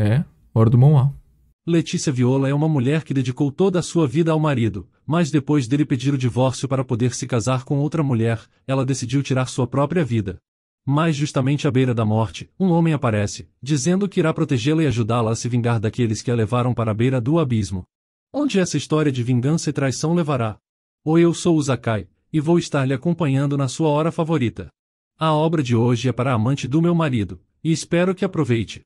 É, hora do Moá. Letícia Viola é uma mulher que dedicou toda a sua vida ao marido, mas depois dele pedir o divórcio para poder se casar com outra mulher, ela decidiu tirar sua própria vida. Mas justamente à beira da morte, um homem aparece, dizendo que irá protegê-la e ajudá-la a se vingar daqueles que a levaram para a beira do abismo. Onde essa história de vingança e traição levará? Oi, eu sou o Zakai, e vou estar lhe acompanhando na sua hora favorita. A obra de hoje é para a amante do meu marido, e espero que aproveite.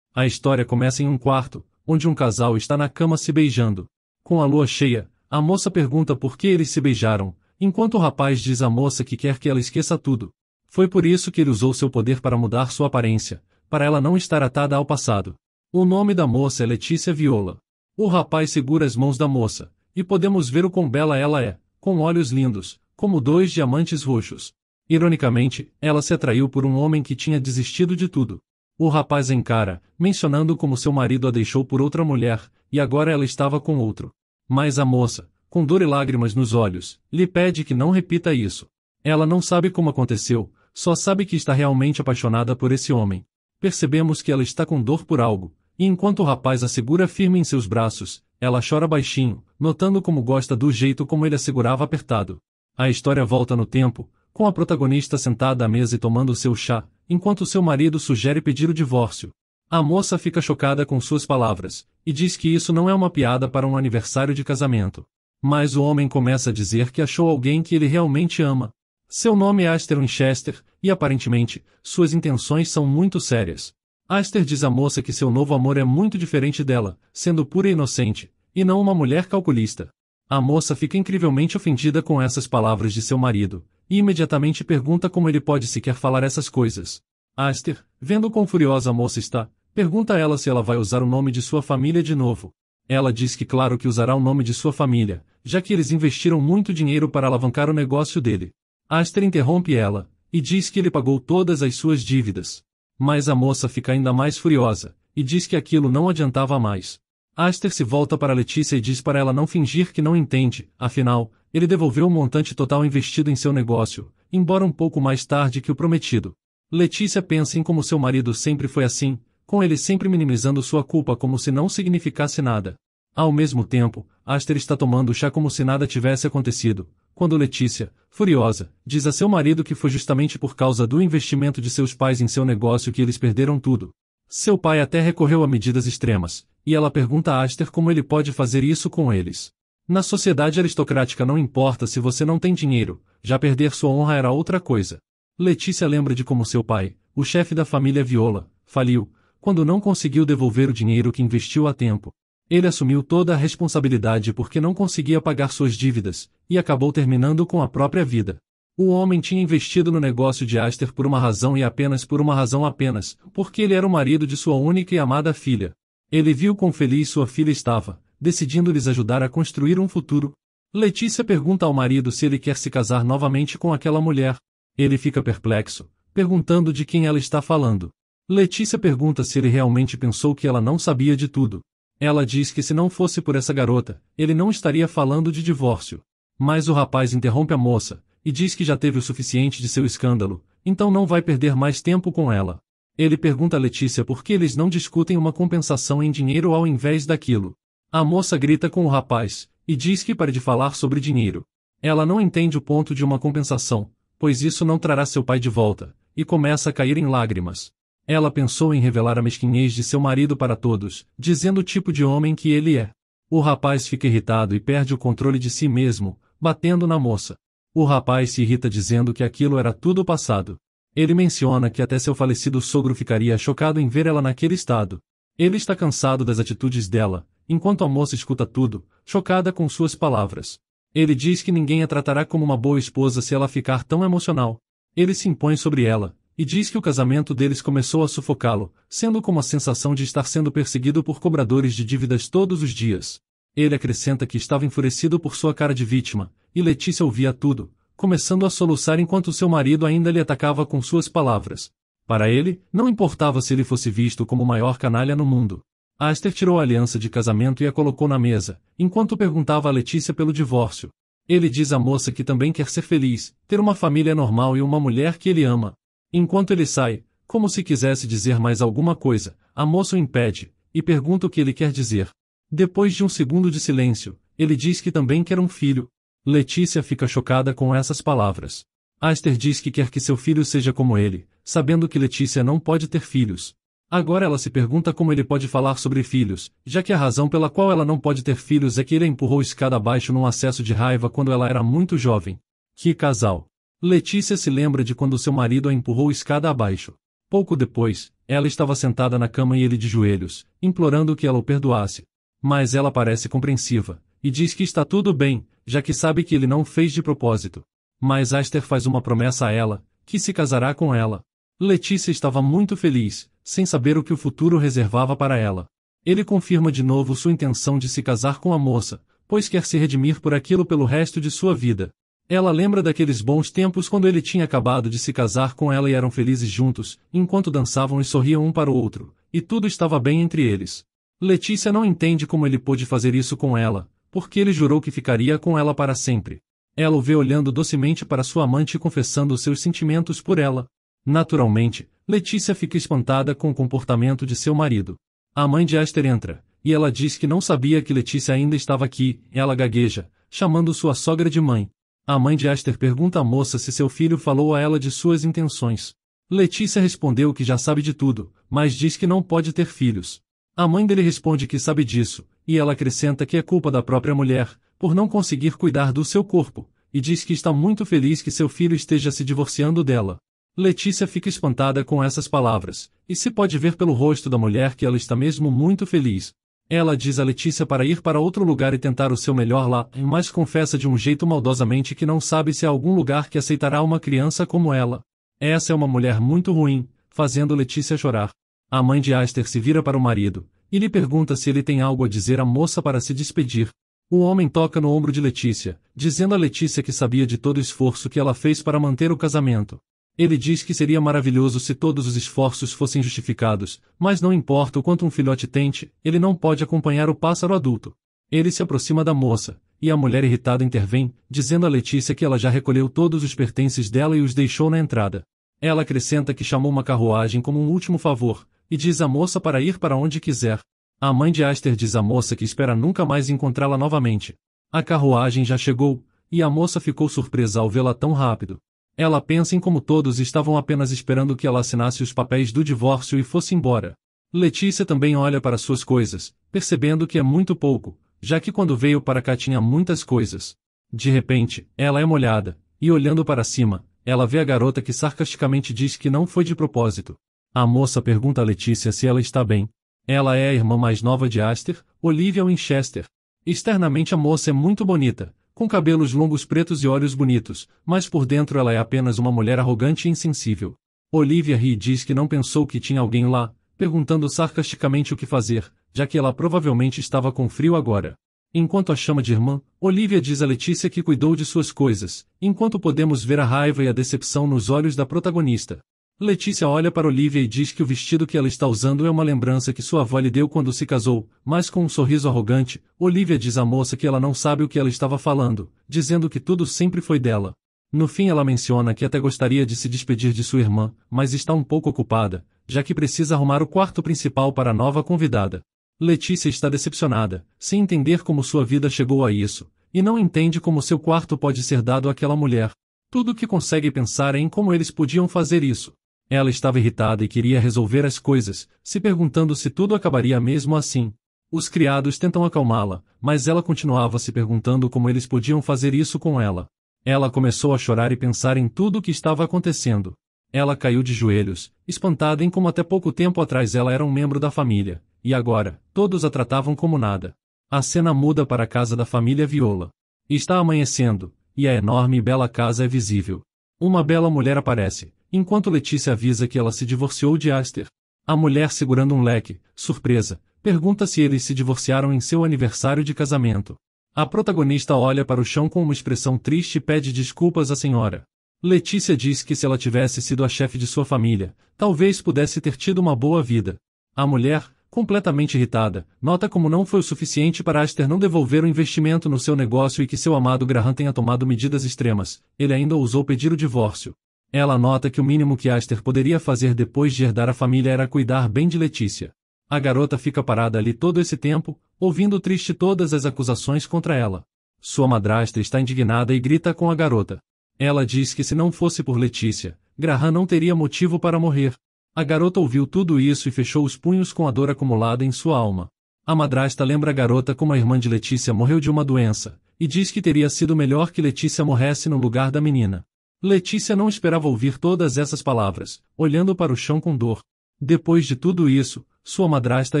A história começa em um quarto, onde um casal está na cama se beijando. Com a lua cheia, a moça pergunta por que eles se beijaram, enquanto o rapaz diz à moça que quer que ela esqueça tudo. Foi por isso que ele usou seu poder para mudar sua aparência, para ela não estar atada ao passado. O nome da moça é Letícia Viola. O rapaz segura as mãos da moça, e podemos ver o quão bela ela é, com olhos lindos, como dois diamantes roxos. Ironicamente, ela se atraiu por um homem que tinha desistido de tudo. O rapaz a encara, mencionando como seu marido a deixou por outra mulher, e agora ela estava com outro. Mas a moça, com dor e lágrimas nos olhos, lhe pede que não repita isso. Ela não sabe como aconteceu, só sabe que está realmente apaixonada por esse homem. Percebemos que ela está com dor por algo, e enquanto o rapaz a segura firme em seus braços, ela chora baixinho, notando como gosta do jeito como ele a segurava apertado. A história volta no tempo, com a protagonista sentada à mesa e tomando seu chá, enquanto seu marido sugere pedir o divórcio. A moça fica chocada com suas palavras, e diz que isso não é uma piada para um aniversário de casamento. Mas o homem começa a dizer que achou alguém que ele realmente ama. Seu nome é Aster Winchester, e aparentemente, suas intenções são muito sérias. Aster diz à moça que seu novo amor é muito diferente dela, sendo pura e inocente, e não uma mulher calculista. A moça fica incrivelmente ofendida com essas palavras de seu marido, e imediatamente pergunta como ele pode sequer falar essas coisas. Aster, vendo quão furiosa a moça está, pergunta a ela se ela vai usar o nome de sua família de novo. Ela diz que claro que usará o nome de sua família, já que eles investiram muito dinheiro para alavancar o negócio dele. Aster interrompe ela, e diz que ele pagou todas as suas dívidas. Mas a moça fica ainda mais furiosa, e diz que aquilo não adiantava mais. Aster se volta para Letícia e diz para ela não fingir que não entende, afinal, ele devolveu o montante total investido em seu negócio, embora um pouco mais tarde que o prometido. Letícia pensa em como seu marido sempre foi assim, com ele sempre minimizando sua culpa como se não significasse nada. Ao mesmo tempo, Aster está tomando chá como se nada tivesse acontecido, quando Letícia, furiosa, diz a seu marido que foi justamente por causa do investimento de seus pais em seu negócio que eles perderam tudo. Seu pai até recorreu a medidas extremas, e ela pergunta a Aster como ele pode fazer isso com eles. Na sociedade aristocrática não importa se você não tem dinheiro, já perder sua honra era outra coisa. Letícia lembra de como seu pai, o chefe da família Viola, faliu, quando não conseguiu devolver o dinheiro que investiu a tempo. Ele assumiu toda a responsabilidade porque não conseguia pagar suas dívidas, e acabou terminando com a própria vida. O homem tinha investido no negócio de Aster por uma razão e apenas por uma razão apenas, porque ele era o marido de sua única e amada filha. Ele viu quão feliz sua filha estava, decidindo lhes ajudar a construir um futuro. Letícia pergunta ao marido se ele quer se casar novamente com aquela mulher. Ele fica perplexo, perguntando de quem ela está falando. Letícia pergunta se ele realmente pensou que ela não sabia de tudo. Ela diz que se não fosse por essa garota, ele não estaria falando de divórcio. Mas o rapaz interrompe a moça, e diz que já teve o suficiente de seu escândalo, então não vai perder mais tempo com ela. Ele pergunta a Letícia por que eles não discutem uma compensação em dinheiro ao invés daquilo. A moça grita com o rapaz, e diz que pare de falar sobre dinheiro. Ela não entende o ponto de uma compensação, pois isso não trará seu pai de volta, e começa a cair em lágrimas. Ela pensou em revelar a mesquinhez de seu marido para todos, dizendo o tipo de homem que ele é. O rapaz fica irritado e perde o controle de si mesmo, batendo na moça. O rapaz se irrita dizendo que aquilo era tudo passado. Ele menciona que até seu falecido sogro ficaria chocado em ver ela naquele estado. Ele está cansado das atitudes dela, enquanto a moça escuta tudo, chocada com suas palavras. Ele diz que ninguém a tratará como uma boa esposa se ela ficar tão emocional. Ele se impõe sobre ela, e diz que o casamento deles começou a sufocá-lo, sendo como a sensação de estar sendo perseguido por cobradores de dívidas todos os dias. Ele acrescenta que estava enfurecido por sua cara de vítima, e Letícia ouvia tudo, começando a soluçar enquanto seu marido ainda lhe atacava com suas palavras. Para ele, não importava se ele fosse visto como o maior canalha no mundo. Aster tirou a aliança de casamento e a colocou na mesa, enquanto perguntava a Letícia pelo divórcio. Ele diz à moça que também quer ser feliz, ter uma família normal e uma mulher que ele ama. Enquanto ele sai, como se quisesse dizer mais alguma coisa, a moça o impede, e pergunta o que ele quer dizer. Depois de um segundo de silêncio, ele diz que também quer um filho. Letícia fica chocada com essas palavras. Aster diz que quer que seu filho seja como ele, sabendo que Letícia não pode ter filhos. Agora ela se pergunta como ele pode falar sobre filhos, já que a razão pela qual ela não pode ter filhos é que ele a empurrou escada abaixo num acesso de raiva quando ela era muito jovem. Que casal! Letícia se lembra de quando seu marido a empurrou escada abaixo. Pouco depois, ela estava sentada na cama e ele de joelhos, implorando que ela o perdoasse. Mas ela parece compreensiva, e diz que está tudo bem, já que sabe que ele não fez de propósito. Mas Aster faz uma promessa a ela, que se casará com ela. Letícia estava muito feliz, sem saber o que o futuro reservava para ela. Ele confirma de novo sua intenção de se casar com a moça, pois quer se redimir por aquilo pelo resto de sua vida. Ela lembra daqueles bons tempos quando ele tinha acabado de se casar com ela e eram felizes juntos, enquanto dançavam e sorriam um para o outro, e tudo estava bem entre eles. Letícia não entende como ele pôde fazer isso com ela, porque ele jurou que ficaria com ela para sempre. Ela o vê olhando docemente para sua amante e confessando seus sentimentos por ela. Naturalmente, Letícia fica espantada com o comportamento de seu marido. A mãe de Aster entra, e ela diz que não sabia que Letícia ainda estava aqui. Ela gagueja, chamando sua sogra de mãe. A mãe de Aster pergunta à moça se seu filho falou a ela de suas intenções. Letícia respondeu que já sabe de tudo, mas diz que não pode ter filhos. A mãe dele responde que sabe disso, e ela acrescenta que é culpa da própria mulher, por não conseguir cuidar do seu corpo, e diz que está muito feliz que seu filho esteja se divorciando dela. Letícia fica espantada com essas palavras, e se pode ver pelo rosto da mulher que ela está mesmo muito feliz. Ela diz a Letícia para ir para outro lugar e tentar o seu melhor lá, mas confessa de um jeito maldosamente que não sabe se há algum lugar que aceitará uma criança como ela. Essa é uma mulher muito ruim, fazendo Letícia chorar. A mãe de Aster se vira para o marido, e lhe pergunta se ele tem algo a dizer à moça para se despedir. O homem toca no ombro de Letícia, dizendo a Letícia que sabia de todo o esforço que ela fez para manter o casamento. Ele diz que seria maravilhoso se todos os esforços fossem justificados, mas não importa o quanto um filhote tente, ele não pode acompanhar o pássaro adulto. Ele se aproxima da moça, e a mulher irritada intervém, dizendo a Letícia que ela já recolheu todos os pertences dela e os deixou na entrada. Ela acrescenta que chamou uma carruagem como um último favor, e diz à moça para ir para onde quiser. A mãe de Aster diz à moça que espera nunca mais encontrá-la novamente. A carruagem já chegou, e a moça ficou surpresa ao vê-la tão rápido. Ela pensa em como todos estavam apenas esperando que ela assinasse os papéis do divórcio e fosse embora. Letícia também olha para suas coisas, percebendo que é muito pouco, já que quando veio para cá tinha muitas coisas. De repente, ela é molhada, e olhando para cima, ela vê a garota que sarcasticamente diz que não foi de propósito. A moça pergunta a Letícia se ela está bem. Ela é a irmã mais nova de Aster, Olivia Winchester. Externamente a moça é muito bonita, com cabelos longos pretos e olhos bonitos, mas por dentro ela é apenas uma mulher arrogante e insensível. Olivia ri e diz que não pensou que tinha alguém lá, perguntando sarcasticamente o que fazer, já que ela provavelmente estava com frio agora. Enquanto a chama de irmã, Olivia diz a Letícia que cuidou de suas coisas, enquanto podemos ver a raiva e a decepção nos olhos da protagonista. Letícia olha para Olivia e diz que o vestido que ela está usando é uma lembrança que sua avó lhe deu quando se casou, mas com um sorriso arrogante, Olivia diz à moça que ela não sabe o que ela estava falando, dizendo que tudo sempre foi dela. No fim ela menciona que até gostaria de se despedir de sua irmã, mas está um pouco ocupada, já que precisa arrumar o quarto principal para a nova convidada. Letícia está decepcionada, sem entender como sua vida chegou a isso, e não entende como seu quarto pode ser dado àquela mulher. Tudo o que consegue pensar é em como eles podiam fazer isso. Ela estava irritada e queria resolver as coisas, se perguntando se tudo acabaria mesmo assim. Os criados tentam acalmá-la, mas ela continuava se perguntando como eles podiam fazer isso com ela. Ela começou a chorar e pensar em tudo o que estava acontecendo. Ela caiu de joelhos, espantada em como até pouco tempo atrás ela era um membro da família, e agora, todos a tratavam como nada. A cena muda para a casa da família Viola. Está amanhecendo, e a enorme e bela casa é visível. Uma bela mulher aparece, enquanto Letícia avisa que ela se divorciou de Aster. A mulher segurando um leque, surpresa, pergunta se eles se divorciaram em seu aniversário de casamento. A protagonista olha para o chão com uma expressão triste e pede desculpas à senhora. Letícia diz que se ela tivesse sido a chefe de sua família, talvez pudesse ter tido uma boa vida. A mulher, completamente irritada, nota como não foi o suficiente para Aster não devolver o investimento no seu negócio e que seu amado Graham tenha tomado medidas extremas. Ele ainda ousou pedir o divórcio. Ela nota que o mínimo que Aster poderia fazer depois de herdar a família era cuidar bem de Letícia. A garota fica parada ali todo esse tempo, ouvindo triste todas as acusações contra ela. Sua madrasta está indignada e grita com a garota. Ela diz que se não fosse por Letícia, Graham não teria motivo para morrer. A garota ouviu tudo isso e fechou os punhos com a dor acumulada em sua alma. A madrasta lembra a garota como a irmã de Letícia morreu de uma doença, e diz que teria sido melhor que Letícia morresse no lugar da menina. Letícia não esperava ouvir todas essas palavras, olhando para o chão com dor. Depois de tudo isso, sua madrasta a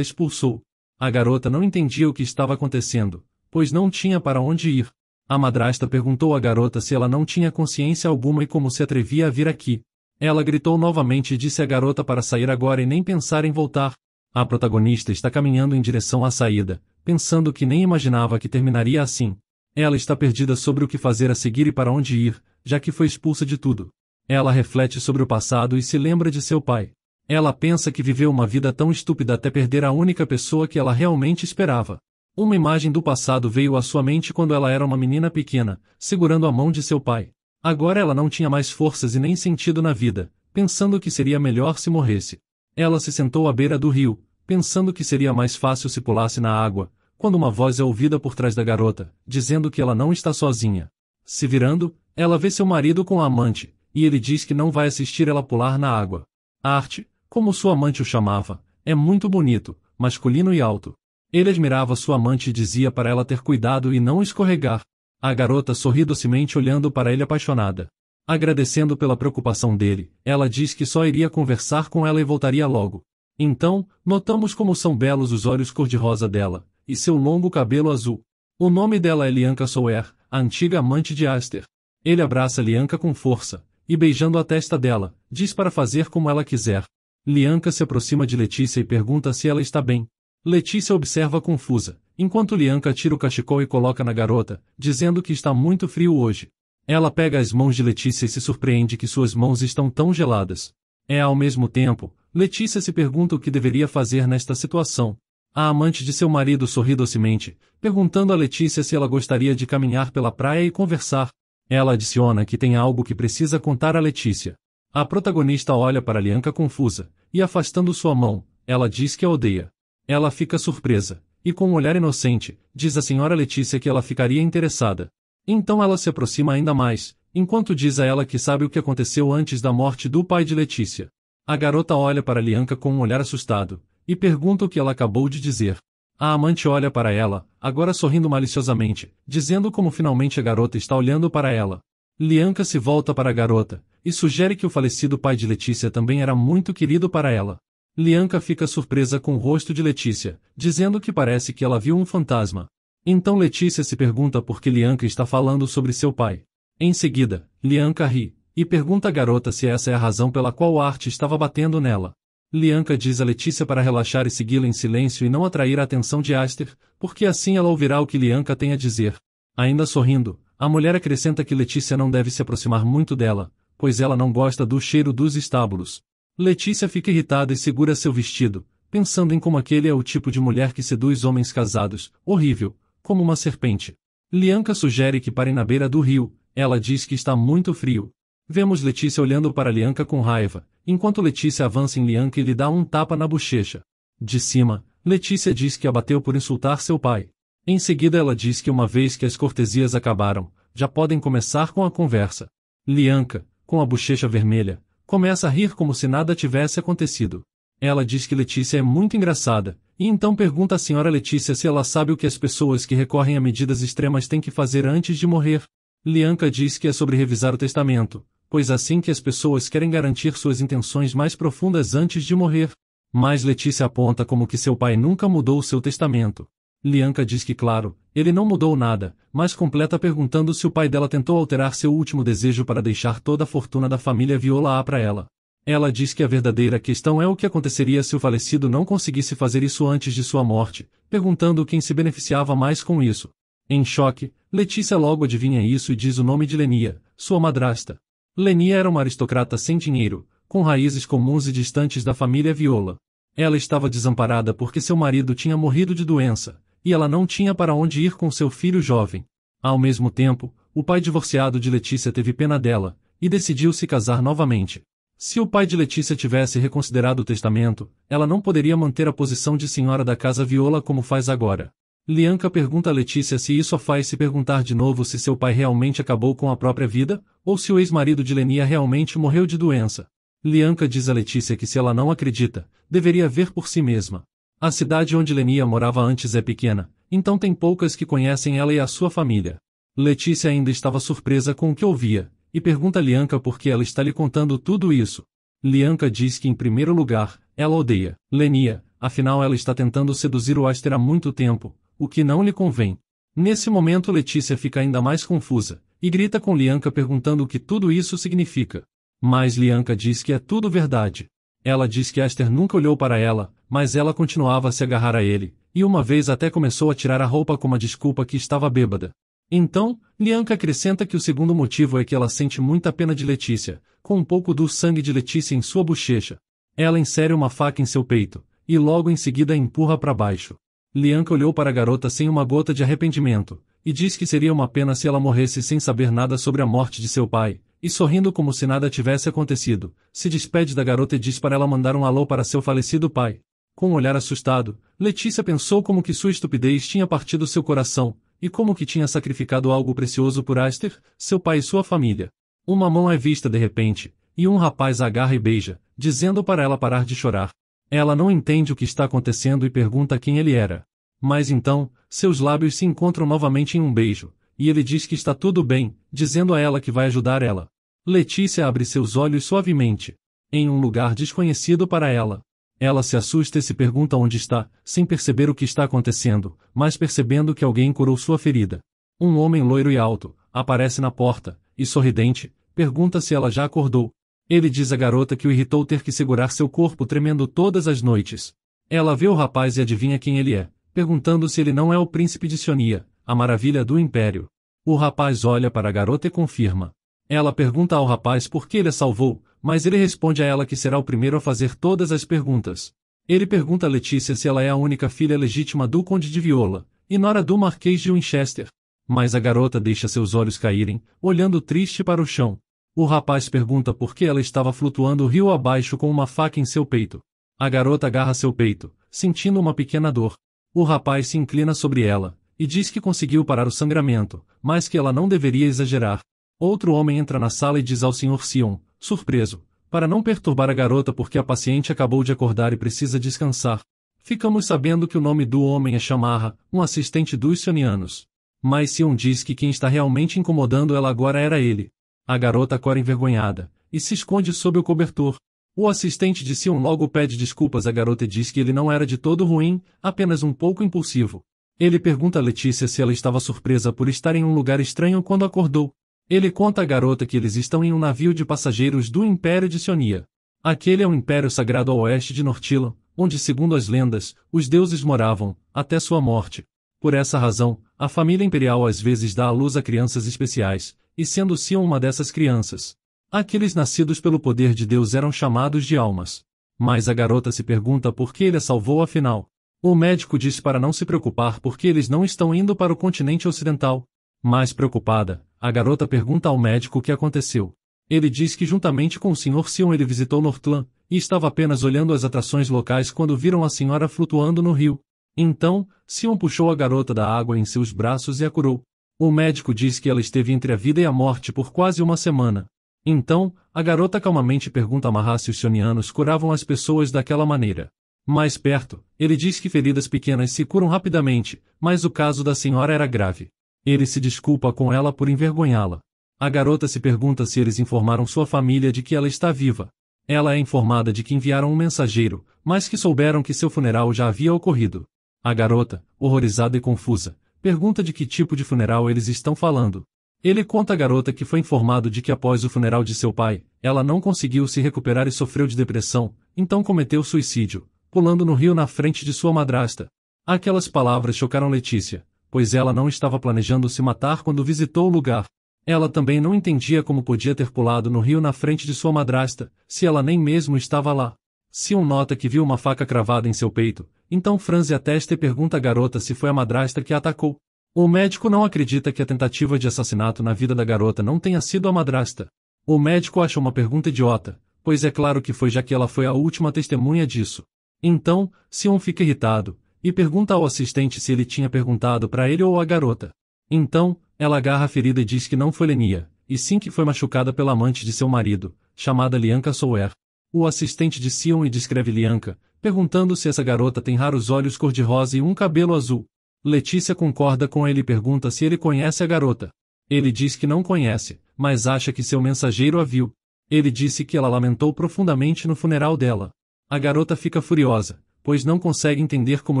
expulsou. A garota não entendia o que estava acontecendo, pois não tinha para onde ir. A madrasta perguntou à garota se ela não tinha consciência alguma e como se atrevia a vir aqui. Ela gritou novamente e disse à garota para sair agora e nem pensar em voltar. A protagonista está caminhando em direção à saída, pensando que nem imaginava que terminaria assim. Ela está perdida sobre o que fazer a seguir e para onde ir, já que foi expulsa de tudo. Ela reflete sobre o passado e se lembra de seu pai. Ela pensa que viveu uma vida tão estúpida até perder a única pessoa que ela realmente esperava. Uma imagem do passado veio à sua mente quando ela era uma menina pequena, segurando a mão de seu pai. Agora ela não tinha mais forças e nem sentido na vida, pensando que seria melhor se morresse. Ela se sentou à beira do rio, pensando que seria mais fácil se pulasse na água, quando uma voz é ouvida por trás da garota, dizendo que ela não está sozinha. Se virando, ela vê seu marido com a amante, e ele diz que não vai assistir ela pular na água. Art, como sua amante o chamava, é muito bonito, masculino e alto. Ele admirava sua amante e dizia para ela ter cuidado e não escorregar. A garota sorri docemente olhando para ele apaixonada. Agradecendo pela preocupação dele, ela diz que só iria conversar com ela e voltaria logo. Então, notamos como são belos os olhos cor-de-rosa dela, e seu longo cabelo azul. O nome dela é Lianca Sawyer, a antiga amante de Aster. Ele abraça Lianca com força, e beijando a testa dela, diz para fazer como ela quiser. Lianca se aproxima de Letícia e pergunta se ela está bem. Letícia observa confusa, enquanto Lianca tira o cachecol e coloca na garota, dizendo que está muito frio hoje. Ela pega as mãos de Letícia e se surpreende que suas mãos estão tão geladas. Ao mesmo tempo, Letícia se pergunta o que deveria fazer nesta situação. A amante de seu marido sorri docemente, perguntando a Letícia se ela gostaria de caminhar pela praia e conversar. Ela adiciona que tem algo que precisa contar a Letícia. A protagonista olha para Lianca confusa, e afastando sua mão, ela diz que a odeia. Ela fica surpresa, e com um olhar inocente, diz à senhora Letícia que ela ficaria interessada. Então ela se aproxima ainda mais, enquanto diz a ela que sabe o que aconteceu antes da morte do pai de Letícia. A garota olha para Lianca com um olhar assustado, e pergunta o que ela acabou de dizer. A amante olha para ela, agora sorrindo maliciosamente, dizendo como finalmente a garota está olhando para ela. Lianca se volta para a garota, e sugere que o falecido pai de Letícia também era muito querido para ela. Lianca fica surpresa com o rosto de Letícia, dizendo que parece que ela viu um fantasma. Então Letícia se pergunta por que Lianca está falando sobre seu pai. Em seguida, Lianca ri, e pergunta à garota se essa é a razão pela qual Art estava batendo nela. Lianca diz a Letícia para relaxar e segui-la em silêncio e não atrair a atenção de Aster, porque assim ela ouvirá o que Lianca tem a dizer. Ainda sorrindo, a mulher acrescenta que Letícia não deve se aproximar muito dela, pois ela não gosta do cheiro dos estábulos. Letícia fica irritada e segura seu vestido, pensando em como aquele é o tipo de mulher que seduz homens casados, horrível, como uma serpente. Lianca sugere que parem na beira do rio, ela diz que está muito frio. Vemos Letícia olhando para Lianca com raiva, enquanto Letícia avança em Lianca e lhe dá um tapa na bochecha. De cima, Letícia diz que a bateu por insultar seu pai. Em seguida ela diz que uma vez que as cortesias acabaram, já podem começar com a conversa. Lianca, com a bochecha vermelha, começa a rir como se nada tivesse acontecido. Ela diz que Letícia é muito engraçada, e então pergunta à senhora Letícia se ela sabe o que as pessoas que recorrem a medidas extremas têm que fazer antes de morrer. Lianca diz que é sobre revisar o testamento, pois assim que as pessoas querem garantir suas intenções mais profundas antes de morrer. Mas Letícia aponta como que seu pai nunca mudou o seu testamento. Lianca diz que claro, ele não mudou nada, mas completa perguntando se o pai dela tentou alterar seu último desejo para deixar toda a fortuna da família Viola para ela. Ela diz que a verdadeira questão é o que aconteceria se o falecido não conseguisse fazer isso antes de sua morte, perguntando quem se beneficiava mais com isso. Em choque, Letícia logo adivinha isso e diz o nome de Lenia, sua madrasta. Lenia era uma aristocrata sem dinheiro, com raízes comuns e distantes da família Viola. Ela estava desamparada porque seu marido tinha morrido de doença, e ela não tinha para onde ir com seu filho jovem. Ao mesmo tempo, o pai divorciado de Letícia teve pena dela, e decidiu se casar novamente. Se o pai de Letícia tivesse reconsiderado o testamento, ela não poderia manter a posição de senhora da casa Viola como faz agora. Lianca pergunta a Letícia se isso a faz se perguntar de novo se seu pai realmente acabou com a própria vida, ou se o ex-marido de Lenia realmente morreu de doença. Lianca diz a Letícia que se ela não acredita, deveria ver por si mesma. A cidade onde Lenia morava antes é pequena, então tem poucas que conhecem ela e a sua família. Letícia ainda estava surpresa com o que ouvia, e pergunta a Lianca por que ela está lhe contando tudo isso. Lianca diz que em primeiro lugar, ela odeia Lenia, afinal ela está tentando seduzir o Aster há muito tempo, o que não lhe convém. Nesse momento Letícia fica ainda mais confusa, e grita com Lianca perguntando o que tudo isso significa. Mas Lianca diz que é tudo verdade. Ela diz que Aster nunca olhou para ela, mas ela continuava a se agarrar a ele, e uma vez até começou a tirar a roupa com uma desculpa que estava bêbada. Então, Lianca acrescenta que o segundo motivo é que ela sente muita pena de Letícia, com um pouco do sangue de Letícia em sua bochecha. Ela insere uma faca em seu peito, e logo em seguida a empurra para baixo. Lianca olhou para a garota sem uma gota de arrependimento, e diz que seria uma pena se ela morresse sem saber nada sobre a morte de seu pai, e sorrindo como se nada tivesse acontecido, se despede da garota e diz para ela mandar um alô para seu falecido pai. Com um olhar assustado, Letícia pensou como que sua estupidez tinha partido seu coração, e como que tinha sacrificado algo precioso por Aster, seu pai e sua família. Uma mão é vista de repente, e um rapaz a agarra e beija, dizendo para ela parar de chorar. Ela não entende o que está acontecendo e pergunta quem ele era. Mas então, seus lábios se encontram novamente em um beijo, e ele diz que está tudo bem, dizendo a ela que vai ajudar ela. Letícia abre seus olhos suavemente. Em um lugar desconhecido para ela. Ela se assusta e se pergunta onde está, sem perceber o que está acontecendo, mas percebendo que alguém curou sua ferida. Um homem loiro e alto aparece na porta, e sorridente, pergunta se ela já acordou. Ele diz à garota que o irritou ter que segurar seu corpo tremendo todas as noites. Ela vê o rapaz e adivinha quem ele é, perguntando se ele não é o príncipe de Sionia, a maravilha do império. O rapaz olha para a garota e confirma. Ela pergunta ao rapaz por que ele a salvou, mas ele responde a ela que será o primeiro a fazer todas as perguntas. Ele pergunta a Letícia se ela é a única filha legítima do Conde de Viola, e nora do Marquês de Winchester. Mas a garota deixa seus olhos caírem, olhando triste para o chão. O rapaz pergunta por que ela estava flutuando rio abaixo com uma faca em seu peito. A garota agarra seu peito, sentindo uma pequena dor. O rapaz se inclina sobre ela, e diz que conseguiu parar o sangramento, mas que ela não deveria exagerar. Outro homem entra na sala e diz ao Sr. Sion, surpreso, para não perturbar a garota porque a paciente acabou de acordar e precisa descansar. Ficamos sabendo que o nome do homem é Chamarra, um assistente dos Sionianos. Mas Sion diz que quem está realmente incomodando ela agora era ele. A garota corre envergonhada, e se esconde sob o cobertor. O assistente de Sion logo pede desculpas à garota e diz que ele não era de todo ruim, apenas um pouco impulsivo. Ele pergunta a Letícia se ela estava surpresa por estar em um lugar estranho quando acordou. Ele conta à garota que eles estão em um navio de passageiros do Império de Sionia. Aquele é um império sagrado ao oeste de Nortila, onde, segundo as lendas, os deuses moravam, até sua morte. Por essa razão, a família imperial às vezes dá à luz a crianças especiais, e sendo Sion uma dessas crianças. Aqueles nascidos pelo poder de Deus eram chamados de almas. Mas a garota se pergunta por que ele a salvou afinal. O médico diz para não se preocupar porque eles não estão indo para o continente ocidental. Mais preocupada, a garota pergunta ao médico o que aconteceu. Ele diz que juntamente com o Sr. Sion ele visitou Nortlan, e estava apenas olhando as atrações locais quando viram a senhora flutuando no rio. Então, Sion puxou a garota da água em seus braços e a curou. O médico diz que ela esteve entre a vida e a morte por quase uma semana. Então, a garota calmamente pergunta a Marra se os Sionianos curavam as pessoas daquela maneira. Mais perto, ele diz que feridas pequenas se curam rapidamente, mas o caso da senhora era grave. Ele se desculpa com ela por envergonhá-la. A garota se pergunta se eles informaram sua família de que ela está viva. Ela é informada de que enviaram um mensageiro, mas que souberam que seu funeral já havia ocorrido. A garota, horrorizada e confusa, pergunta de que tipo de funeral eles estão falando. Ele conta à garota que foi informado de que após o funeral de seu pai, ela não conseguiu se recuperar e sofreu de depressão, então cometeu suicídio, pulando no rio na frente de sua madrasta. Aquelas palavras chocaram Letícia, pois ela não estava planejando se matar quando visitou o lugar. Ela também não entendia como podia ter pulado no rio na frente de sua madrasta, se ela nem mesmo estava lá. Sion nota que viu uma faca cravada em seu peito, então franze a testa e pergunta à garota se foi a madrasta que a atacou. O médico não acredita que a tentativa de assassinato na vida da garota não tenha sido a madrasta. O médico acha uma pergunta idiota, Pois é claro que foi, já que ela foi a última testemunha disso. Então, Sion fica irritado, e pergunta ao assistente se ele tinha perguntado para ele ou a garota. Então, ela agarra a ferida e diz que não foi Lenia, e sim que foi machucada pela amante de seu marido, chamada Lianca Souer. O assistente de Sion e descreve Lianca, perguntando se essa garota tem raros olhos cor-de-rosa e um cabelo azul. Letícia concorda com ele e pergunta se ele conhece a garota. Ele diz que não conhece, mas acha que seu mensageiro a viu. Ele disse que ela lamentou profundamente no funeral dela. A garota fica furiosa, pois não consegue entender como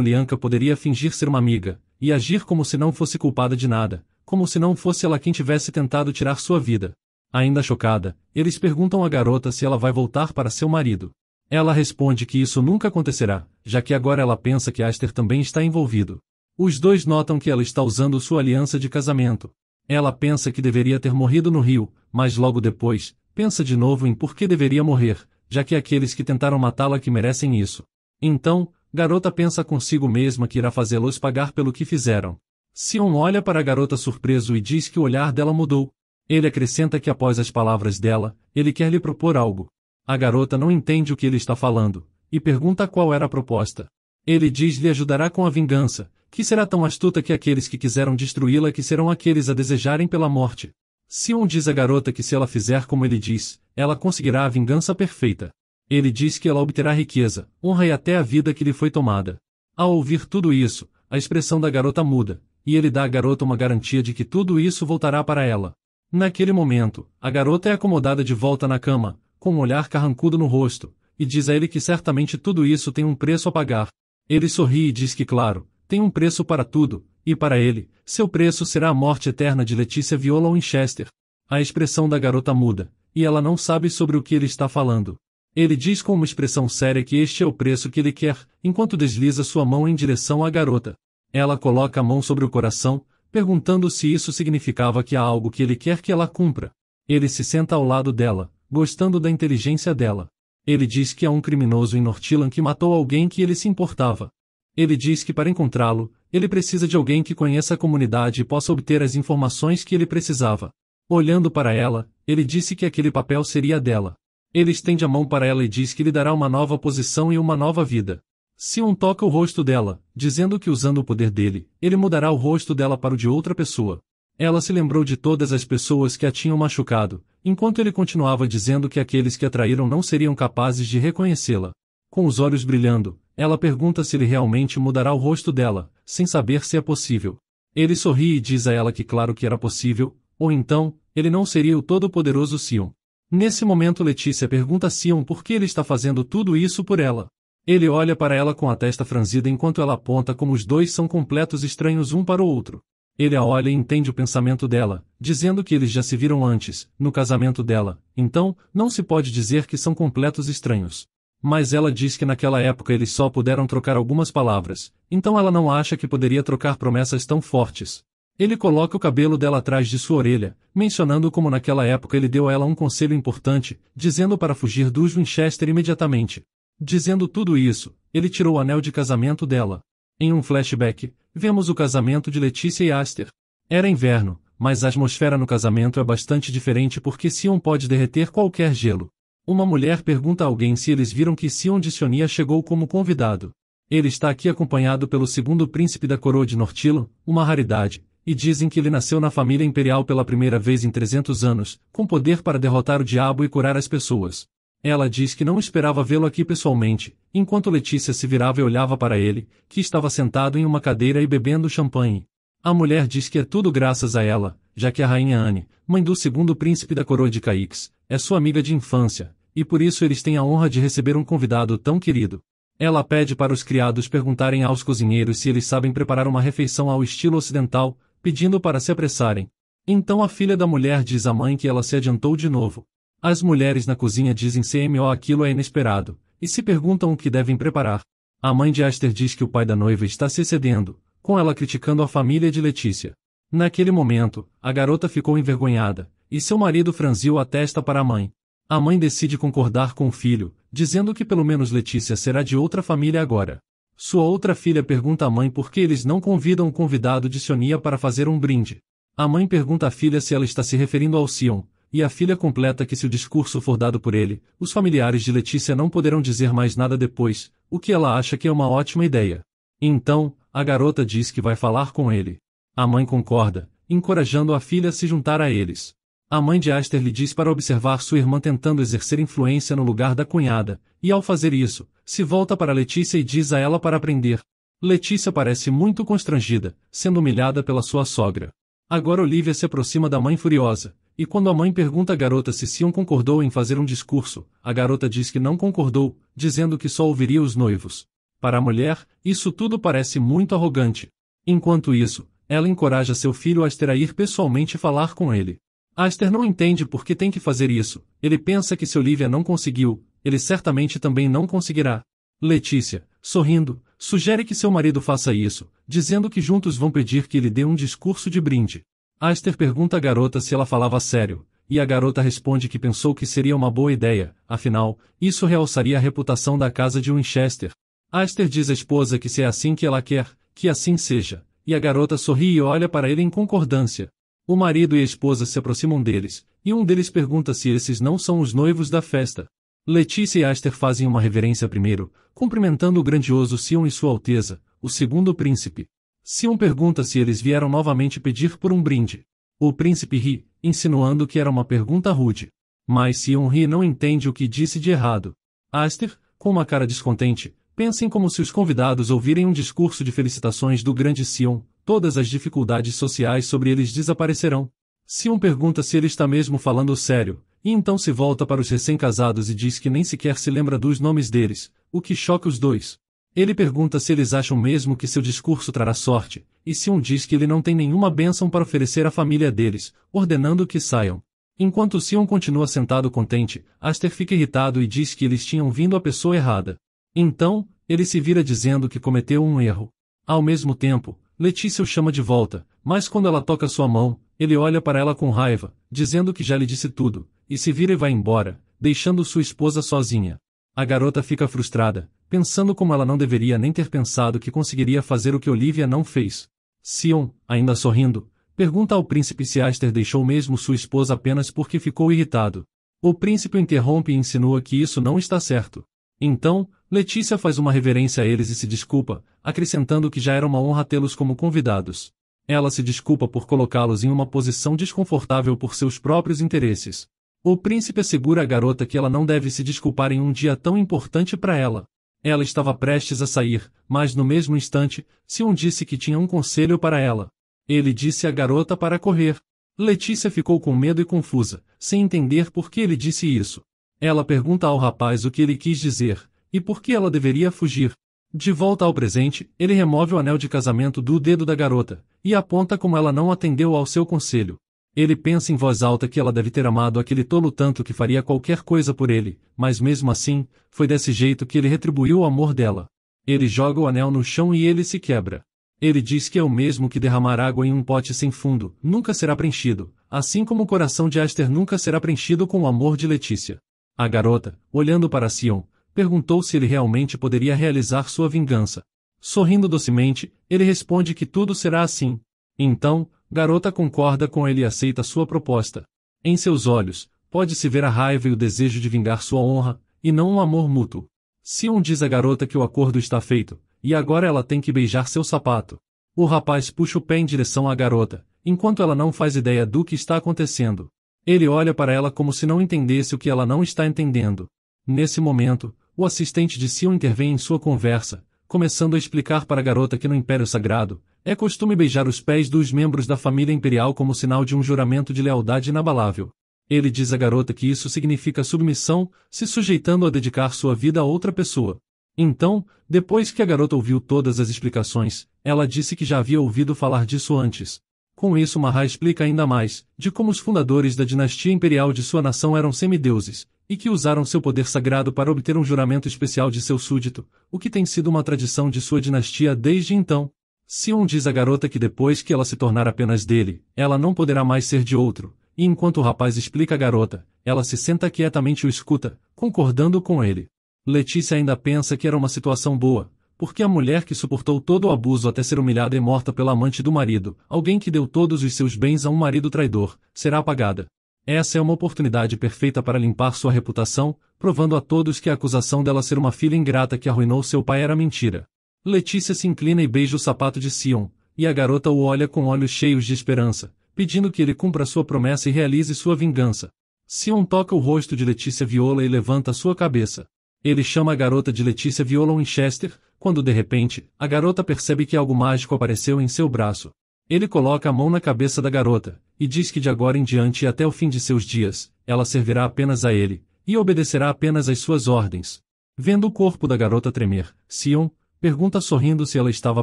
Lianca poderia fingir ser uma amiga, e agir como se não fosse culpada de nada, como se não fosse ela quem tivesse tentado tirar sua vida. Ainda chocada, eles perguntam à garota se ela vai voltar para seu marido. Ela responde que isso nunca acontecerá, já que agora ela pensa que Aster também está envolvido. Os dois notam que ela está usando sua aliança de casamento. Ela pensa que deveria ter morrido no rio, mas logo depois, pensa de novo em por que deveria morrer, já que é aqueles que tentaram matá-la que merecem isso. Então, garota pensa consigo mesma que irá fazê-los pagar pelo que fizeram. Sion olha para a garota surpreso e diz que o olhar dela mudou. Ele acrescenta que após as palavras dela, ele quer lhe propor algo. A garota não entende o que ele está falando, e pergunta qual era a proposta. Ele diz que lhe ajudará com a vingança, que será tão astuta que aqueles que quiseram destruí-la que serão aqueles a desejarem pela morte. Sion diz à garota que se ela fizer como ele diz, ela conseguirá a vingança perfeita. Ele diz que ela obterá riqueza, honra e até a vida que lhe foi tomada. Ao ouvir tudo isso, a expressão da garota muda, e ele dá à garota uma garantia de que tudo isso voltará para ela. Naquele momento, a garota é acomodada de volta na cama, com um olhar carrancudo no rosto, e diz a ele que certamente tudo isso tem um preço a pagar. Ele sorri e diz que claro, tem um preço para tudo, e para ele, seu preço será a morte eterna de Letícia Viola Winchester. A expressão da garota muda, e ela não sabe sobre o que ele está falando. Ele diz com uma expressão séria que este é o preço que ele quer, enquanto desliza sua mão em direção à garota. Ela coloca a mão sobre o coração, perguntando se isso significava que há algo que ele quer que ela cumpra. Ele se senta ao lado dela, gostando da inteligência dela. Ele diz que há um criminoso em Northland que matou alguém que ele se importava. Ele diz que para encontrá-lo, ele precisa de alguém que conheça a comunidade e possa obter as informações que ele precisava. Olhando para ela, ele disse que aquele papel seria dela. Ele estende a mão para ela e diz que lhe dará uma nova posição e uma nova vida. Sion toca o rosto dela, dizendo que usando o poder dele, ele mudará o rosto dela para o de outra pessoa. Ela se lembrou de todas as pessoas que a tinham machucado, enquanto ele continuava dizendo que aqueles que a traíram não seriam capazes de reconhecê-la. Com os olhos brilhando, ela pergunta se ele realmente mudará o rosto dela, sem saber se é possível. Ele sorri e diz a ela que claro que era possível, ou então, ele não seria o todo-poderoso Sion. Nesse momento Letícia pergunta a Sion por que ele está fazendo tudo isso por ela. Ele olha para ela com a testa franzida enquanto ela aponta como os dois são completos estranhos um para o outro. Ele a olha e entende o pensamento dela, dizendo que eles já se viram antes, no casamento dela, então, não se pode dizer que são completos estranhos. Mas ela diz que naquela época eles só puderam trocar algumas palavras, então ela não acha que poderia trocar promessas tão fortes. Ele coloca o cabelo dela atrás de sua orelha, mencionando como naquela época ele deu a ela um conselho importante, dizendo para fugir dos Winchester imediatamente. Dizendo tudo isso, ele tirou o anel de casamento dela. Em um flashback, vemos o casamento de Letícia e Aster. Era inverno, mas a atmosfera no casamento é bastante diferente porque Sion pode derreter qualquer gelo. Uma mulher pergunta a alguém se eles viram que Sion de Sionia chegou como convidado. Ele está aqui acompanhado pelo segundo príncipe da coroa de Northland, uma raridade, e dizem que ele nasceu na família imperial pela primeira vez em 300 anos, com poder para derrotar o diabo e curar as pessoas. Ela diz que não esperava vê-lo aqui pessoalmente, enquanto Letícia se virava e olhava para ele, que estava sentado em uma cadeira e bebendo champanhe. A mulher diz que é tudo graças a ela, já que a rainha Anne, mãe do segundo príncipe da coroa de Caix, é sua amiga de infância, e por isso eles têm a honra de receber um convidado tão querido. Ela pede para os criados perguntarem aos cozinheiros se eles sabem preparar uma refeição ao estilo ocidental, pedindo para se apressarem. Então a filha da mulher diz à mãe que ela se adiantou de novo. As mulheres na cozinha dizem CMO aquilo é inesperado, e se perguntam o que devem preparar. A mãe de Aster diz que o pai da noiva está se excedendo, com ela criticando a família de Letícia. Naquele momento, a garota ficou envergonhada, e seu marido franziu a testa para a mãe. A mãe decide concordar com o filho, dizendo que pelo menos Letícia será de outra família agora. Sua outra filha pergunta à mãe por que eles não convidam o convidado de Sionia para fazer um brinde. A mãe pergunta à filha se ela está se referindo ao Sion, e a filha completa que se o discurso for dado por ele, os familiares de Letícia não poderão dizer mais nada depois, o que ela acha que é uma ótima ideia. Então, a garota diz que vai falar com ele. A mãe concorda, encorajando a filha a se juntar a eles. A mãe de Aster lhe diz para observar sua irmã tentando exercer influência no lugar da cunhada, e ao fazer isso, se volta para Letícia e diz a ela para aprender. Letícia parece muito constrangida, sendo humilhada pela sua sogra. Agora Olivia se aproxima da mãe furiosa, e quando a mãe pergunta à garota se Sion concordou em fazer um discurso, a garota diz que não concordou, dizendo que só ouviria os noivos. Para a mulher, isso tudo parece muito arrogante. Enquanto isso, ela encoraja seu filho Aster a ir pessoalmente falar com ele. Aster não entende por que tem que fazer isso, ele pensa que se Olivia não conseguiu, ele certamente também não conseguirá. Letícia, sorrindo, sugere que seu marido faça isso, dizendo que juntos vão pedir que ele dê um discurso de brinde. Aster pergunta à garota se ela falava sério, e a garota responde que pensou que seria uma boa ideia, afinal, isso realçaria a reputação da casa de Winchester. Aster diz à esposa que se é assim que ela quer, que assim seja, e a garota sorri e olha para ele em concordância. O marido e a esposa se aproximam deles, e um deles pergunta se esses não são os noivos da festa. Letícia e Aster fazem uma reverência primeiro, cumprimentando o grandioso Sion e Sua Alteza, o segundo príncipe. Sion pergunta se eles vieram novamente pedir por um brinde. O príncipe ri, insinuando que era uma pergunta rude. Mas Sion ri e não entende o que disse de errado. Aster, com uma cara descontente, pensa em como se os convidados ouvirem um discurso de felicitações do grande Sion, todas as dificuldades sociais sobre eles desaparecerão. Sion pergunta se ele está mesmo falando sério, e então se volta para os recém-casados e diz que nem sequer se lembra dos nomes deles, o que choca os dois. Ele pergunta se eles acham mesmo que seu discurso trará sorte, e Sion diz que ele não tem nenhuma bênção para oferecer à família deles, ordenando que saiam. Enquanto Sion continua sentado contente, Aster fica irritado e diz que eles tinham vindo à pessoa errada. Então, ele se vira dizendo que cometeu um erro. Ao mesmo tempo, Letícia o chama de volta, mas quando ela toca sua mão, ele olha para ela com raiva, dizendo que já lhe disse tudo, e se vira e vai embora, deixando sua esposa sozinha. A garota fica frustrada, pensando como ela não deveria nem ter pensado que conseguiria fazer o que Olivia não fez. Sion, ainda sorrindo, pergunta ao príncipe se Aster deixou mesmo sua esposa apenas porque ficou irritado. O príncipe o interrompe e insinua que isso não está certo. Então, Letícia faz uma reverência a eles e se desculpa, acrescentando que já era uma honra tê-los como convidados. Ela se desculpa por colocá-los em uma posição desconfortável por seus próprios interesses. O príncipe assegura à garota que ela não deve se desculpar em um dia tão importante para ela. Ela estava prestes a sair, mas no mesmo instante, Sion disse que tinha um conselho para ela. Ele disse à garota para correr. Letícia ficou com medo e confusa, sem entender por que ele disse isso. Ela pergunta ao rapaz o que ele quis dizer, e por que ela deveria fugir. De volta ao presente, ele remove o anel de casamento do dedo da garota, e aponta como ela não atendeu ao seu conselho. Ele pensa em voz alta que ela deve ter amado aquele tolo tanto que faria qualquer coisa por ele, mas mesmo assim, foi desse jeito que ele retribuiu o amor dela. Ele joga o anel no chão e ele se quebra. Ele diz que é o mesmo que derramar água em um pote sem fundo, nunca será preenchido, assim como o coração de Aster nunca será preenchido com o amor de Letícia. A garota, olhando para Sion, perguntou se ele realmente poderia realizar sua vingança. Sorrindo docemente, ele responde que tudo será assim. Então, garota concorda com ele e aceita sua proposta. Em seus olhos, pode-se ver a raiva e o desejo de vingar sua honra, e não um amor mútuo. Sion diz à garota que o acordo está feito, e agora ela tem que beijar seu sapato. O rapaz puxa o pé em direção à garota, enquanto ela não faz ideia do que está acontecendo. Ele olha para ela como se não entendesse o que ela não está entendendo. Nesse momento, o assistente de Sion intervém em sua conversa, começando a explicar para a garota que no Império Sagrado, é costume beijar os pés dos membros da família imperial como sinal de um juramento de lealdade inabalável. Ele diz à garota que isso significa submissão, se sujeitando a dedicar sua vida a outra pessoa. Então, depois que a garota ouviu todas as explicações, ela disse que já havia ouvido falar disso antes. Com isso Mahá explica ainda mais, de como os fundadores da dinastia imperial de sua nação eram semideuses, e que usaram seu poder sagrado para obter um juramento especial de seu súdito, o que tem sido uma tradição de sua dinastia desde então. Sion diz à garota que depois que ela se tornar apenas dele, ela não poderá mais ser de outro, e enquanto o rapaz explica à garota, ela se senta quietamente e o escuta, concordando com ele. Letícia ainda pensa que era uma situação boa, porque a mulher que suportou todo o abuso até ser humilhada e morta pela amante do marido, alguém que deu todos os seus bens a um marido traidor, será apagada. Essa é uma oportunidade perfeita para limpar sua reputação, provando a todos que a acusação dela ser uma filha ingrata que arruinou seu pai era mentira. Letícia se inclina e beija o sapato de Sion, e a garota o olha com olhos cheios de esperança, pedindo que ele cumpra sua promessa e realize sua vingança. Sion toca o rosto de Letícia Viola e levanta sua cabeça. Ele chama a garota de Letícia Viola Winchester, quando de repente, a garota percebe que algo mágico apareceu em seu braço. Ele coloca a mão na cabeça da garota, e diz que de agora em diante e até o fim de seus dias, ela servirá apenas a ele, e obedecerá apenas às suas ordens. Vendo o corpo da garota tremer, Sion pergunta sorrindo se ela estava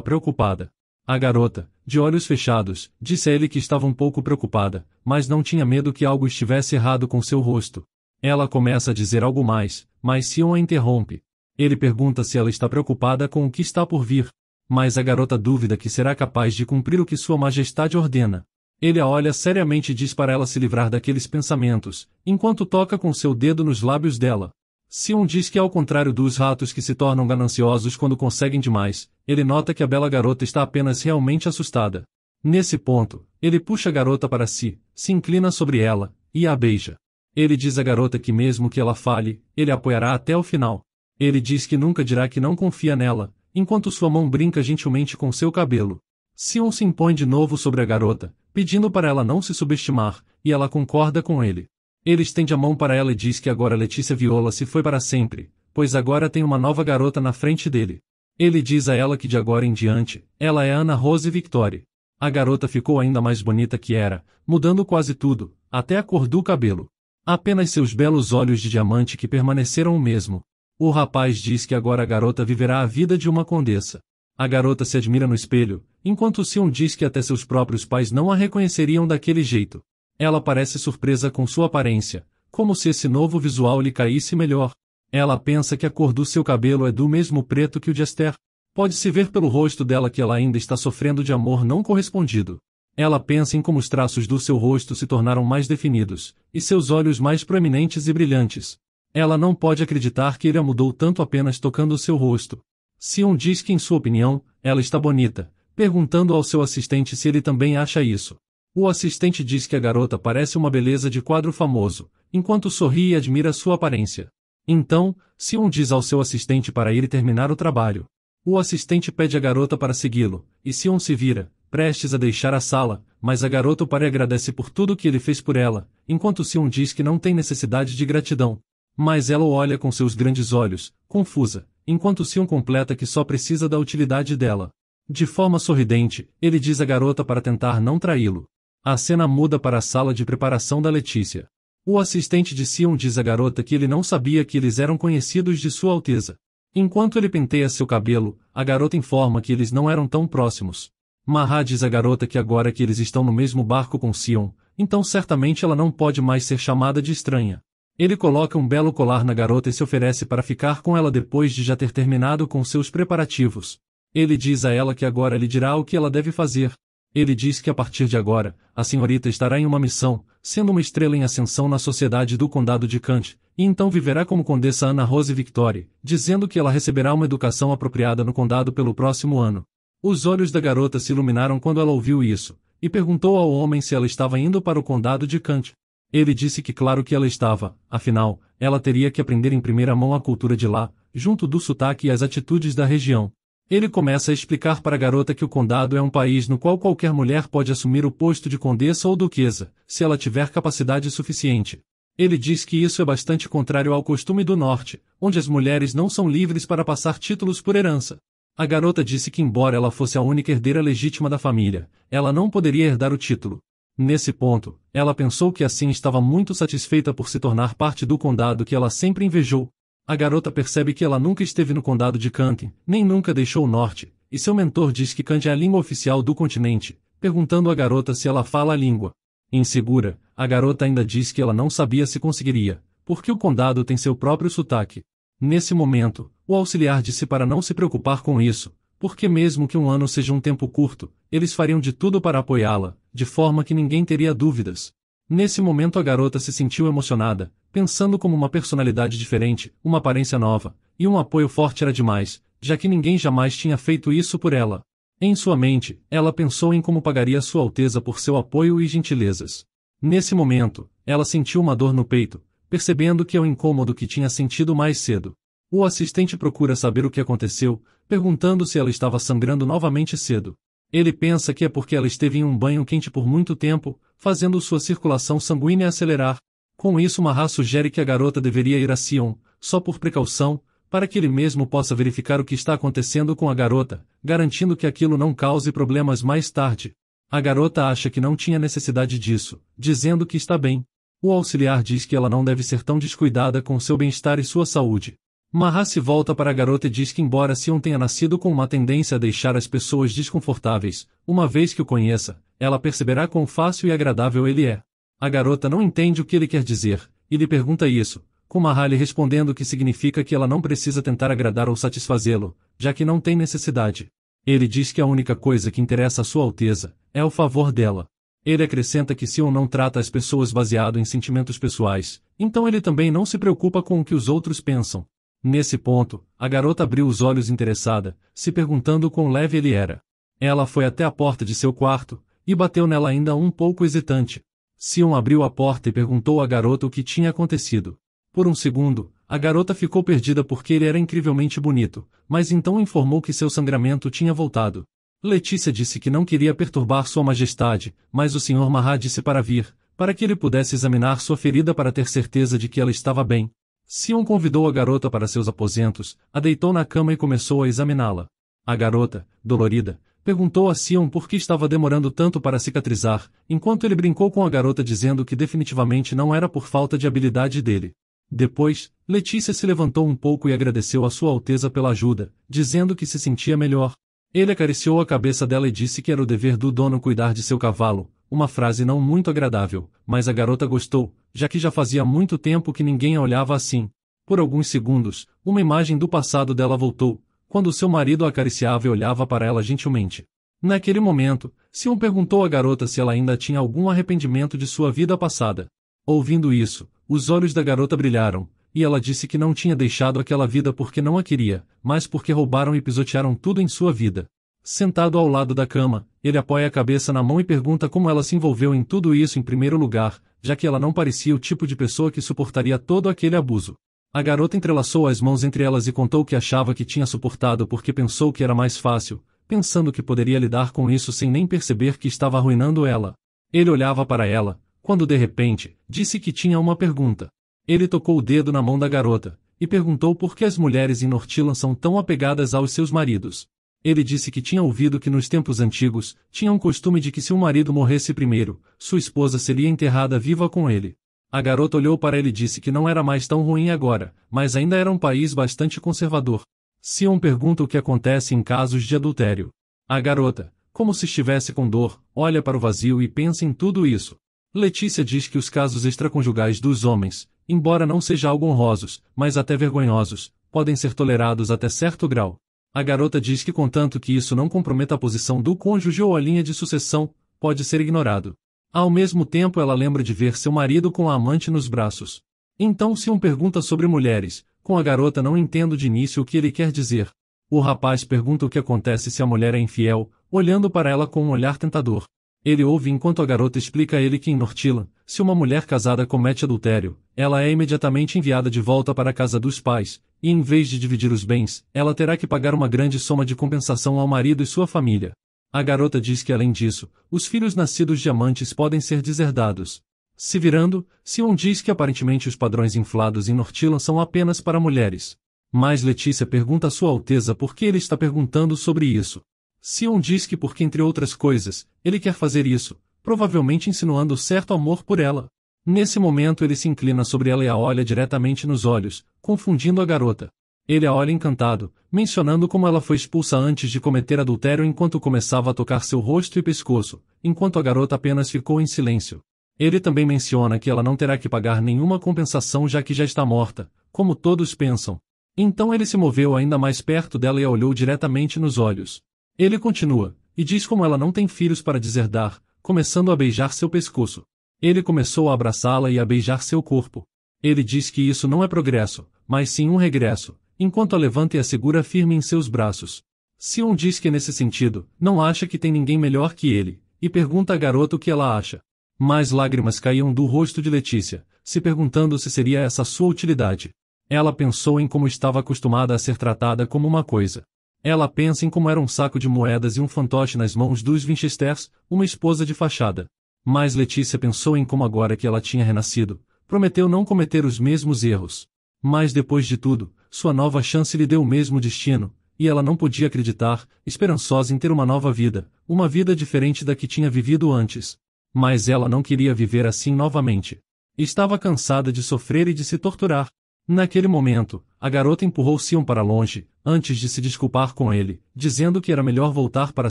preocupada. A garota, de olhos fechados, disse a ele que estava um pouco preocupada, mas não tinha medo que algo estivesse errado com seu rosto. Ela começa a dizer algo mais, mas Sion a interrompe. Ele pergunta se ela está preocupada com o que está por vir, mas a garota duvida que será capaz de cumprir o que Sua Majestade ordena. Ele a olha seriamente e diz para ela se livrar daqueles pensamentos, enquanto toca com seu dedo nos lábios dela. Sion diz que ao contrário dos ratos que se tornam gananciosos quando conseguem demais, ele nota que a bela garota está apenas realmente assustada. Nesse ponto, ele puxa a garota para si, se inclina sobre ela, e a beija. Ele diz à garota que mesmo que ela fale, ele a apoiará até o final. Ele diz que nunca dirá que não confia nela, enquanto sua mão brinca gentilmente com seu cabelo. Sion se impõe de novo sobre a garota, pedindo para ela não se subestimar, e ela concorda com ele. Ele estende a mão para ela e diz que agora Letícia Viola se foi para sempre, pois agora tem uma nova garota na frente dele. Ele diz a ela que de agora em diante, ela é Ana Rose Victory. A garota ficou ainda mais bonita que era, mudando quase tudo, até a cor do cabelo. Apenas seus belos olhos de diamante que permaneceram o mesmo. O rapaz diz que agora a garota viverá a vida de uma condessa. A garota se admira no espelho, enquanto Sion diz que até seus próprios pais não a reconheceriam daquele jeito. Ela parece surpresa com sua aparência, como se esse novo visual lhe caísse melhor. Ela pensa que a cor do seu cabelo é do mesmo preto que o de Esther. Pode-se ver pelo rosto dela que ela ainda está sofrendo de amor não correspondido. Ela pensa em como os traços do seu rosto se tornaram mais definidos, e seus olhos mais proeminentes e brilhantes. Ela não pode acreditar que ele a mudou tanto apenas tocando o seu rosto. Sion diz que em sua opinião, ela está bonita, perguntando ao seu assistente se ele também acha isso. O assistente diz que a garota parece uma beleza de quadro famoso, enquanto sorri e admira sua aparência. Então, Sion diz ao seu assistente para ir terminar o trabalho. O assistente pede à garota para segui-lo, e Sion se vira, prestes a deixar a sala, mas a garota o para e agradece por tudo que ele fez por ela, enquanto Sion diz que não tem necessidade de gratidão. Mas ela o olha com seus grandes olhos, confusa, enquanto Sion completa que só precisa da utilidade dela. De forma sorridente, ele diz à garota para tentar não traí-lo. A cena muda para a sala de preparação da Letícia. O assistente de Sion diz à garota que ele não sabia que eles eram conhecidos de Sua Alteza. Enquanto ele penteia seu cabelo, a garota informa que eles não eram tão próximos. Mahá diz à garota que agora que eles estão no mesmo barco com Sion, então certamente ela não pode mais ser chamada de estranha. Ele coloca um belo colar na garota e se oferece para ficar com ela depois de já ter terminado com seus preparativos. Ele diz a ela que agora lhe dirá o que ela deve fazer. Ele diz que a partir de agora, a senhorita estará em uma missão, sendo uma estrela em ascensão na sociedade do condado de Kent, e então viverá como condessa Ana Rose Victory, dizendo que ela receberá uma educação apropriada no condado pelo próximo ano. Os olhos da garota se iluminaram quando ela ouviu isso, e perguntou ao homem se ela estava indo para o condado de Kent. Ele disse que claro que ela estava, afinal, ela teria que aprender em primeira mão a cultura de lá, junto do sotaque e as atitudes da região. Ele começa a explicar para a garota que o condado é um país no qual qualquer mulher pode assumir o posto de condessa ou duquesa, se ela tiver capacidade suficiente. Ele diz que isso é bastante contrário ao costume do norte, onde as mulheres não são livres para passar títulos por herança. A garota disse que embora ela fosse a única herdeira legítima da família, ela não poderia herdar o título. Nesse ponto, ela pensou que assim estava muito satisfeita por se tornar parte do condado que ela sempre invejou. A garota percebe que ela nunca esteve no condado de Kent, nem nunca deixou o norte, e seu mentor diz que Kent é a língua oficial do continente, perguntando à garota se ela fala a língua. Insegura, a garota ainda diz que ela não sabia se conseguiria, porque o condado tem seu próprio sotaque. Nesse momento, o auxiliar disse para não se preocupar com isso, porque mesmo que um ano seja um tempo curto, eles fariam de tudo para apoiá-la, de forma que ninguém teria dúvidas. Nesse momento a garota se sentiu emocionada, pensando como uma personalidade diferente, uma aparência nova, e um apoio forte era demais, já que ninguém jamais tinha feito isso por ela. Em sua mente, ela pensou em como pagaria Sua Alteza por seu apoio e gentilezas. Nesse momento, ela sentiu uma dor no peito, percebendo que é o incômodo que tinha sentido mais cedo. O assistente procura saber o que aconteceu, perguntando se ela estava sangrando novamente cedo. Ele pensa que é porque ela esteve em um banho quente por muito tempo, fazendo sua circulação sanguínea acelerar. Com isso, Mahá sugere que a garota deveria ir a Sion, só por precaução, para que ele mesmo possa verificar o que está acontecendo com a garota, garantindo que aquilo não cause problemas mais tarde. A garota acha que não tinha necessidade disso, dizendo que está bem. O auxiliar diz que ela não deve ser tão descuidada com seu bem-estar e sua saúde. Mahá se volta para a garota e diz que embora Sion tenha nascido com uma tendência a deixar as pessoas desconfortáveis, uma vez que o conheça, ela perceberá quão fácil e agradável ele é. A garota não entende o que ele quer dizer, e lhe pergunta isso, com Mahá lhe respondendo que significa que ela não precisa tentar agradar ou satisfazê-lo, já que não tem necessidade. Ele diz que a única coisa que interessa a Sua Alteza é o favor dela. Ele acrescenta que Sion não trata as pessoas baseado em sentimentos pessoais, então ele também não se preocupa com o que os outros pensam. Nesse ponto, a garota abriu os olhos interessada, se perguntando quão leve ele era. Ela foi até a porta de seu quarto, e bateu nela ainda um pouco hesitante. Sion abriu a porta e perguntou à garota o que tinha acontecido. Por um segundo, a garota ficou perdida porque ele era incrivelmente bonito, mas então informou que seu sangramento tinha voltado. Letícia disse que não queria perturbar Sua Majestade, mas o Sr. Mahá disse para vir, para que ele pudesse examinar sua ferida para ter certeza de que ela estava bem. Sion convidou a garota para seus aposentos, a deitou na cama e começou a examiná-la. A garota, dolorida, perguntou a Sion por que estava demorando tanto para cicatrizar, enquanto ele brincou com a garota dizendo que definitivamente não era por falta de habilidade dele. Depois, Letícia se levantou um pouco e agradeceu a Sua Alteza pela ajuda, dizendo que se sentia melhor. Ele acariciou a cabeça dela e disse que era o dever do dono cuidar de seu cavalo, uma frase não muito agradável, mas a garota gostou, já que já fazia muito tempo que ninguém a olhava assim. Por alguns segundos, uma imagem do passado dela voltou, quando seu marido a acariciava e olhava para ela gentilmente. Naquele momento, Sion perguntou à garota se ela ainda tinha algum arrependimento de sua vida passada. Ouvindo isso, os olhos da garota brilharam, e ela disse que não tinha deixado aquela vida porque não a queria, mas porque roubaram e pisotearam tudo em sua vida. Sentado ao lado da cama, ele apoia a cabeça na mão e pergunta como ela se envolveu em tudo isso em primeiro lugar, já que ela não parecia o tipo de pessoa que suportaria todo aquele abuso. A garota entrelaçou as mãos entre elas e contou que achava que tinha suportado porque pensou que era mais fácil, pensando que poderia lidar com isso sem nem perceber que estava arruinando ela. Ele olhava para ela, quando de repente, disse que tinha uma pergunta. Ele tocou o dedo na mão da garota, e perguntou por que as mulheres em Northland são tão apegadas aos seus maridos. Ele disse que tinha ouvido que nos tempos antigos, tinha um costume de que se um marido morresse primeiro, sua esposa seria enterrada viva com ele. A garota olhou para ele e disse que não era mais tão ruim agora, mas ainda era um país bastante conservador. Sion pergunta o que acontece em casos de adultério. A garota, como se estivesse com dor, olha para o vazio e pensa em tudo isso. Letícia diz que os casos extraconjugais dos homens, embora não sejam algo honrosos, mas até vergonhosos, podem ser tolerados até certo grau. A garota diz que contanto que isso não comprometa a posição do cônjuge ou a linha de sucessão, pode ser ignorado. Ao mesmo tempo ela lembra de ver seu marido com a amante nos braços. Então Sion pergunta sobre mulheres, com a garota não entendo de início o que ele quer dizer. O rapaz pergunta o que acontece se a mulher é infiel, olhando para ela com um olhar tentador. Ele ouve enquanto a garota explica a ele que em Northland, se uma mulher casada comete adultério, ela é imediatamente enviada de volta para a casa dos pais, e em vez de dividir os bens, ela terá que pagar uma grande soma de compensação ao marido e sua família. A garota diz que além disso, os filhos nascidos de amantes podem ser deserdados. Se virando, Sion diz que aparentemente os padrões inflados em Northland são apenas para mulheres. Mas Letícia pergunta a Sua Alteza por que ele está perguntando sobre isso. Sion diz que porque entre outras coisas, ele quer fazer isso, provavelmente insinuando certo amor por ela. Nesse momento ele se inclina sobre ela e a olha diretamente nos olhos, confundindo a garota. Ele a olha encantado, mencionando como ela foi expulsa antes de cometer adultério enquanto começava a tocar seu rosto e pescoço, enquanto a garota apenas ficou em silêncio. Ele também menciona que ela não terá que pagar nenhuma compensação já que já está morta, como todos pensam. Então ele se moveu ainda mais perto dela e a olhou diretamente nos olhos. Ele continua, e diz como ela não tem filhos para deserdar, começando a beijar seu pescoço. Ele começou a abraçá-la e a beijar seu corpo. Ele diz que isso não é progresso, mas sim um regresso, enquanto a levanta e a segura firme em seus braços. Sion diz que nesse sentido, não acha que tem ninguém melhor que ele, e pergunta à garota o que ela acha. Mais lágrimas caíam do rosto de Letícia, se perguntando se seria essa sua utilidade. Ela pensou em como estava acostumada a ser tratada como uma coisa. Ela pensa em como era um saco de moedas e um fantoche nas mãos dos Winchesters, uma esposa de fachada. Mas Letícia pensou em como agora que ela tinha renascido, prometeu não cometer os mesmos erros. Mas depois de tudo, sua nova chance lhe deu o mesmo destino, e ela não podia acreditar, esperançosa em ter uma nova vida, uma vida diferente da que tinha vivido antes. Mas ela não queria viver assim novamente. Estava cansada de sofrer e de se torturar. Naquele momento, a garota empurrou Sion para longe, antes de se desculpar com ele, dizendo que era melhor voltar para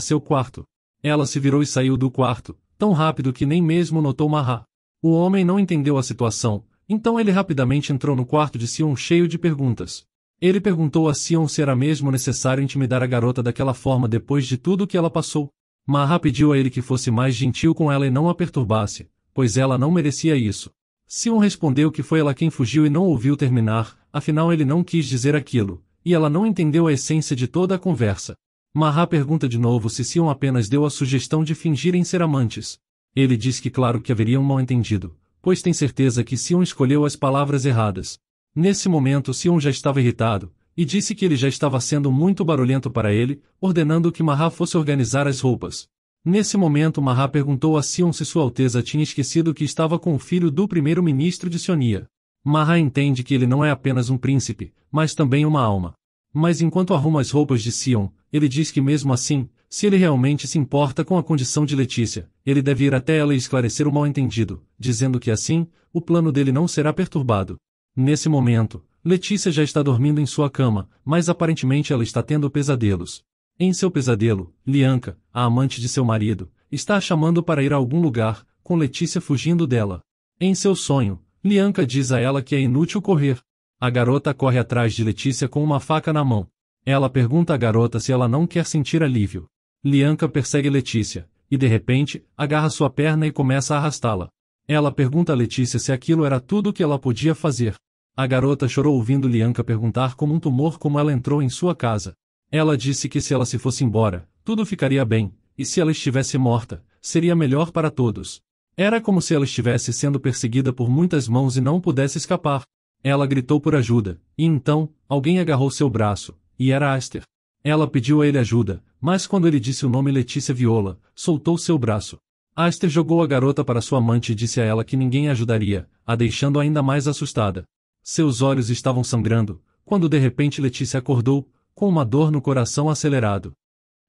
seu quarto. Ela se virou e saiu do quarto, tão rápido que nem mesmo notou Mahá. O homem não entendeu a situação, então ele rapidamente entrou no quarto de Sion cheio de perguntas. Ele perguntou a Sion se era mesmo necessário intimidar a garota daquela forma depois de tudo que ela passou. Mahá pediu a ele que fosse mais gentil com ela e não a perturbasse, pois ela não merecia isso. Sion respondeu que foi ela quem fugiu e não ouviu terminar, afinal ele não quis dizer aquilo, e ela não entendeu a essência de toda a conversa. Mahá pergunta de novo se Sion apenas deu a sugestão de fingirem ser amantes. Ele diz que claro que haveria um mal-entendido, pois tem certeza que Sion escolheu as palavras erradas. Nesse momento Sion já estava irritado, e disse que ele já estava sendo muito barulhento para ele, ordenando que Mahá fosse organizar as roupas. Nesse momento Mahá perguntou a Sion se Sua Alteza tinha esquecido que estava com o filho do primeiro-ministro de Sionia. Mahá entende que ele não é apenas um príncipe, mas também uma alma. Mas enquanto arruma as roupas de Sion, ele diz que mesmo assim, se ele realmente se importa com a condição de Letícia, ele deve ir até ela e esclarecer o mal-entendido, dizendo que assim, o plano dele não será perturbado. Nesse momento, Letícia já está dormindo em sua cama, mas aparentemente ela está tendo pesadelos. Em seu pesadelo, Lianca, a amante de seu marido, está a chamando para ir a algum lugar, com Letícia fugindo dela. Em seu sonho, Lianca diz a ela que é inútil correr. A garota corre atrás de Letícia com uma faca na mão. Ela pergunta à garota se ela não quer sentir alívio. Lianca persegue Letícia, e de repente, agarra sua perna e começa a arrastá-la. Ela pergunta a Letícia se aquilo era tudo o que ela podia fazer. A garota chorou ouvindo Lianca perguntar como um tumor como ela entrou em sua casa. Ela disse que se ela se fosse embora, tudo ficaria bem, e se ela estivesse morta, seria melhor para todos. Era como se ela estivesse sendo perseguida por muitas mãos e não pudesse escapar. Ela gritou por ajuda, e então, alguém agarrou seu braço, e era Aster. Ela pediu a ele ajuda, mas quando ele disse o nome Letícia Viola, soltou seu braço. Aster jogou a garota para sua amante e disse a ela que ninguém a ajudaria, a deixando ainda mais assustada. Seus olhos estavam sangrando, quando de repente Letícia acordou, com uma dor no coração acelerado.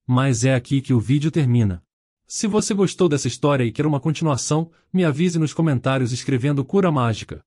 Mas é aqui que o vídeo termina. Se você gostou dessa história e quer uma continuação, me avise nos comentários escrevendo Cura Mágica.